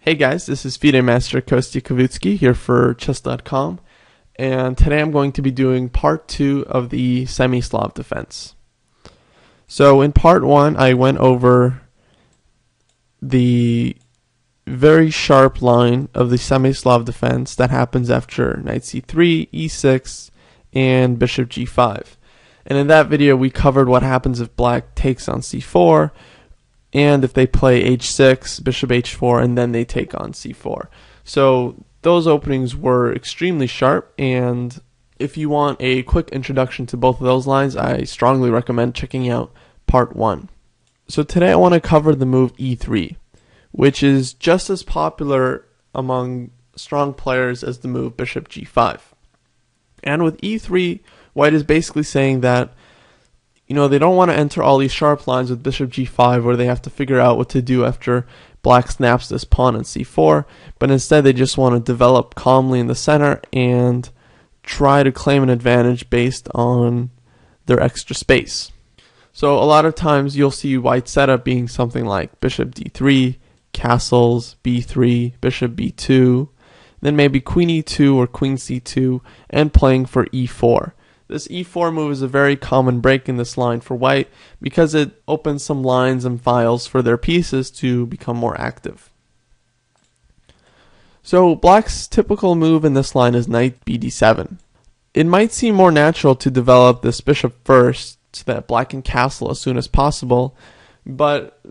Hey guys, this is FIDE Master Kostya Kavutskiy here for Chess.com, and today I'm going to be doing part 2 of the Semi Slav Defense. So in part 1 I went over the very sharp line of the Semi Slav Defense that happens after knight c3, e6, and bishop g5. And in that video we covered what happens if black takes on c4, and if they play h6, bishop h4, and then they take on c4. So those openings were extremely sharp, and if you want a quick introduction to both of those lines, I strongly recommend checking out part 1. So today I want to cover the move e3, which is just as popular among strong players as the move bishop g5. And with e3, white is basically saying that they don't want to enter all these sharp lines with bishop g5 where they have to figure out what to do after black snaps this pawn on c4, but instead they just want to develop calmly in the center and try to claim an advantage based on their extra space. So a lot of times you'll see white setup being something like bishop d3, castles, b3, bishop b2, then maybe queen e2 or queen c2, and playing for e4. This e4 move is a very common break in this line for white because it opens some lines and files for their pieces to become more active. So black's typical move in this line is knight bd7. It might seem more natural to develop this bishop first so that black can castle as soon as possible, but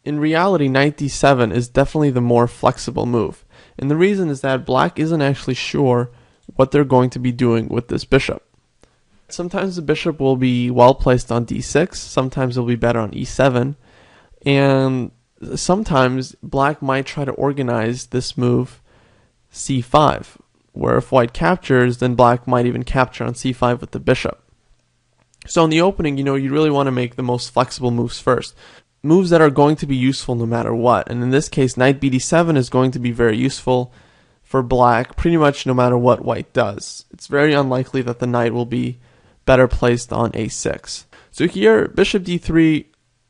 in reality knight d7 is definitely the more flexible move. And the reason is that black isn't actually sure what they're going to be doing with this bishop. Sometimes the bishop will be well placed on d6, sometimes it'll be better on e7, and sometimes black might try to organize this move c5, where if white captures, then black might even capture on c5 with the bishop. So in the opening, you really want to make the most flexible moves first. Moves that are going to be useful no matter what, and in this case knight bd7 is going to be very useful for black pretty much no matter what white does. It's very unlikely that the knight will be better placed on a6. So here, bishop d3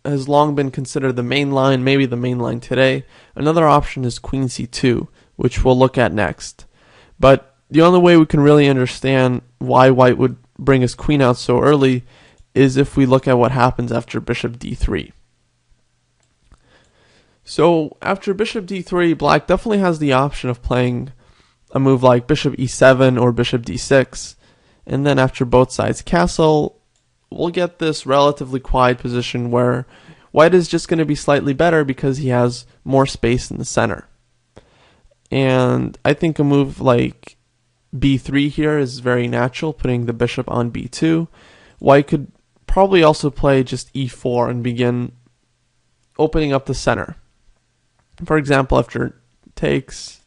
has long been considered the main line, maybe the main line today. Another option is queen c2, which we'll look at next. But the only way we can really understand why white would bring his queen out so early is if we look at what happens after bishop d3. So after bishop d3, black definitely has the option of playing a move like bishop e7 or bishop d6. And then after both sides castle, we'll get this relatively quiet position where white is just going to be slightly better because he has more space in the center. And I think a move like b3 here is very natural, putting the bishop on b2. White could probably also play just e4 and begin opening up the center. For example, after takes,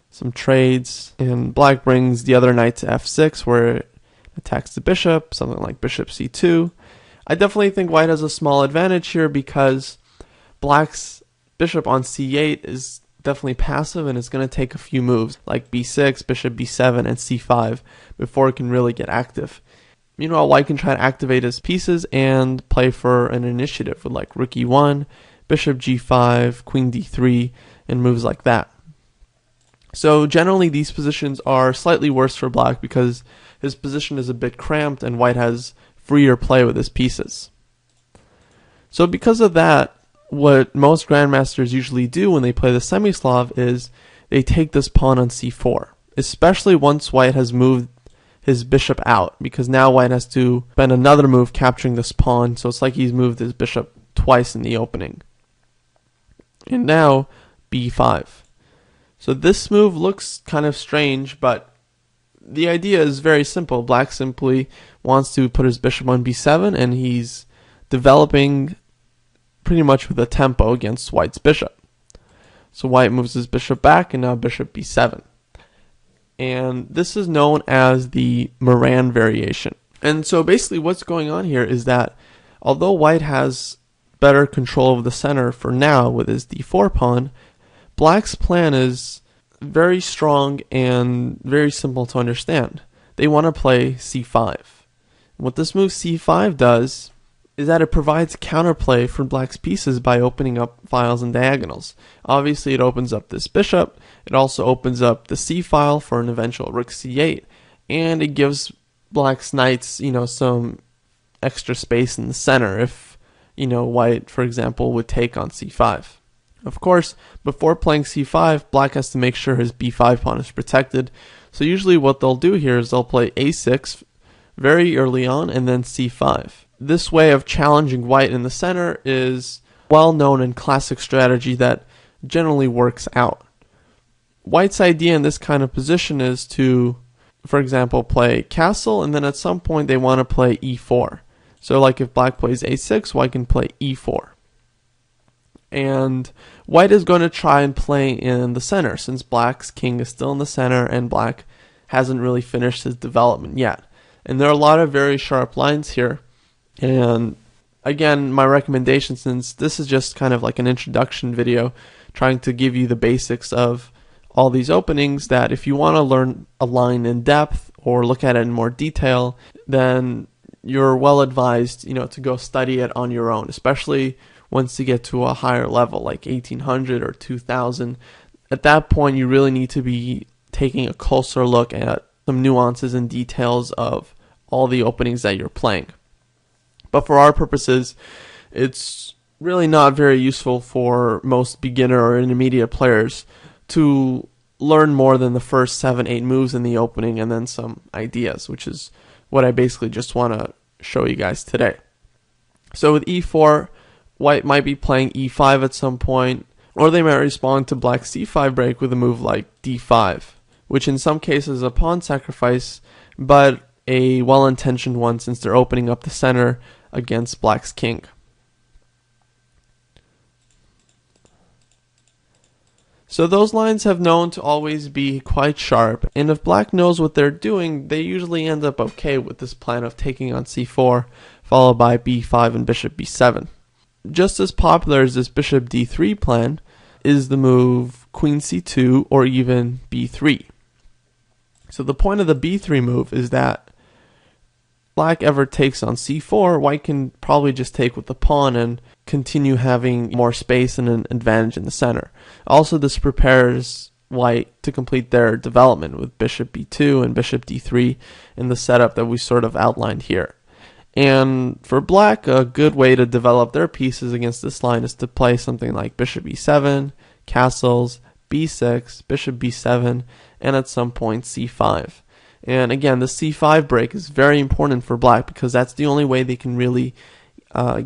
some trades, and black brings the other knight to f6 where it attacks the bishop, something like bishop c2. I definitely think white has a small advantage here because black's bishop on c8 is definitely passive and it's going to take a few moves like b6, bishop b7, and c5 before it can really get active. Meanwhile, white can try to activate his pieces and play for an initiative with like rook e1, bishop g5, queen d3, and moves like that. So generally these positions are slightly worse for black because his position is a bit cramped and white has freer play with his pieces. So because of that, what most grandmasters usually do when they play the semi-Slav is they take this pawn on c4, especially once white has moved his bishop out, because now white has to spend another move capturing this pawn, so it's like he's moved his bishop twice in the opening. And now b5. So this move looks kind of strange, but the idea is very simple. Black simply wants to put his bishop on b7, and he's developing pretty much with a tempo against white's bishop. So white moves his bishop back, and now bishop b7. And this is known as the Meran variation. And so basically what's going on here is that although white has better control of the center for now with his d4 pawn, black's plan is very strong and very simple to understand. They want to play c5. What this move c5 does is that it provides counterplay for black's pieces by opening up files and diagonals. Obviously, it opens up this bishop. It also opens up the c file for an eventual rook c8, and it gives black's knights, some extra space in the center if, white, for example, would take on c5. Of course, before playing c5, black has to make sure his b5 pawn is protected. So usually what they'll do here is they'll play a6 very early on and then c5. This way of challenging white in the center is well-known and classic strategy that generally works out. White's idea in this kind of position is to, for example, play castle, and then at some point they want to play e4. So like if black plays a6, white can play e4. And white is going to try and play in the center, since black's king is still in the center and black hasn't really finished his development yet. And there are a lot of very sharp lines here. And again, my recommendation, since this is just kind of like an introduction video trying to give you the basics of all these openings, that if you want to learn a line in depth or look at it in more detail, then you're well advised, to go study it on your own, especially once you get to a higher level like 1800 or 2000. At that point, you really need to be taking a closer look at some nuances and details of all the openings that you're playing. But for our purposes, it's really not very useful for most beginner or intermediate players to learn more than the first 7-8 moves in the opening and then some ideas, which is what I basically just want to show you guys today. So with e4, white might be playing e5 at some point, or they might respond to black's c5 break with a move like d5, which in some cases is a pawn sacrifice, but a well-intentioned one since they're opening up the center against black's king. So those lines have known to always be quite sharp, and if black knows what they're doing, they usually end up okay with this plan of taking on c4, followed by b5 and bishop b7. Just as popular as this bishop d3 plan is the move queen c2 or even b3. So the point of the b3 move is that black ever takes on c4, white can probably just take with the pawn and continue having more space and an advantage in the center. Also, this prepares white to complete their development with bishop b2 and bishop d3 in the setup that we sort of outlined here. And for black, a good way to develop their pieces against this line is to play something like bishop e7, castles, b6, bishop b7, and at some point c5. And again, the c5 break is very important for black because that's the only way they can really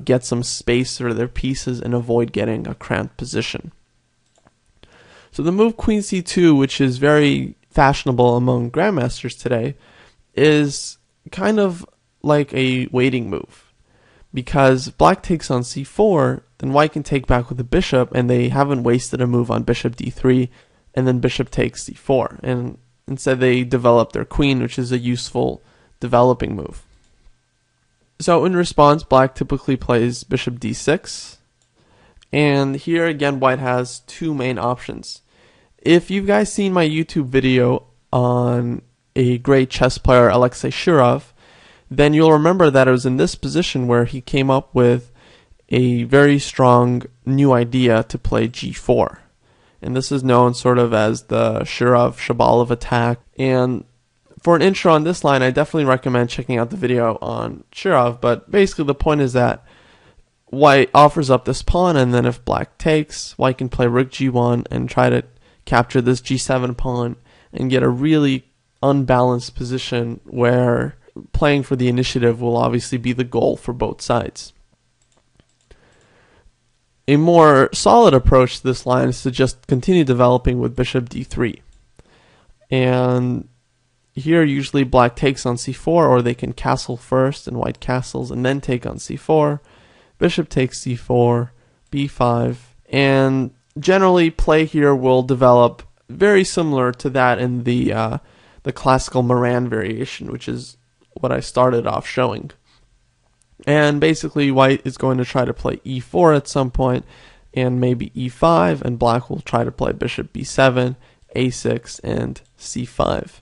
get some space for their pieces and avoid getting a cramped position. So the move queen c2, which is very fashionable among grandmasters today, is kind of like a waiting move, because black takes on c4, then white can take back with the bishop, and they haven't wasted a move on bishop d3, and then bishop takes c4, and instead they develop their queen, which is a useful developing move. So in response, black typically plays bishop d6, and here again white has two main options. If you've guys seen my YouTube video on a great chess player, Alexei Shirov, then you'll remember that it was in this position where he came up with a very strong new idea to play g4. And this is known sort of as the Shirov-Shabalov attack. And for an intro on this line, I definitely recommend checking out the video on Shirov. But basically the point is that white offers up this pawn, and then if black takes, white can play rook g1 and try to capture this g7 pawn and get a really unbalanced position where playing for the initiative will obviously be the goal for both sides. A more solid approach to this line is to just continue developing with bishop d3. And here usually black takes on c4, or they can castle first and white castles and then take on c4. Bishop takes c4, b5, and generally play here will develop very similar to that in the classical Meran variation, which is what I started off showing. And basically white is going to try to play e4 at some point, and maybe e5, and black will try to play bishop b7, a6, and c5.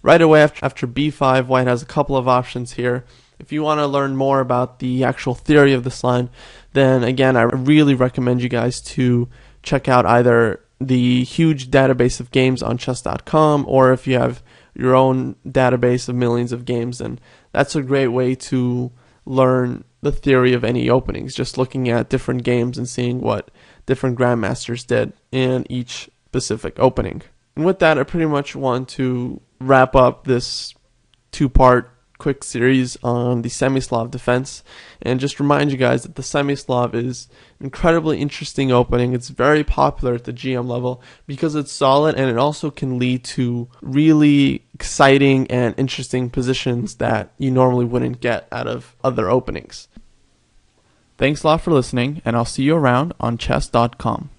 Right away after b5, white has a couple of options here. If you want to learn more about the actual theory of this line, then again, I really recommend you guys to check out either the huge database of games on Chess.com, or if you have your own database of millions of games, then that's a great way to learn the theory of any openings, just looking at different games and seeing what different grandmasters did in each specific opening. And with that, I pretty much want to wrap up this two-part quick series on the Semi Slav Defense, and just remind you guys that the Semi Slav is an incredibly interesting opening. It's very popular at the GM level because it's solid, and it also can lead to really exciting and interesting positions that you normally wouldn't get out of other openings. Thanks a lot for listening, and I'll see you around on Chess.com.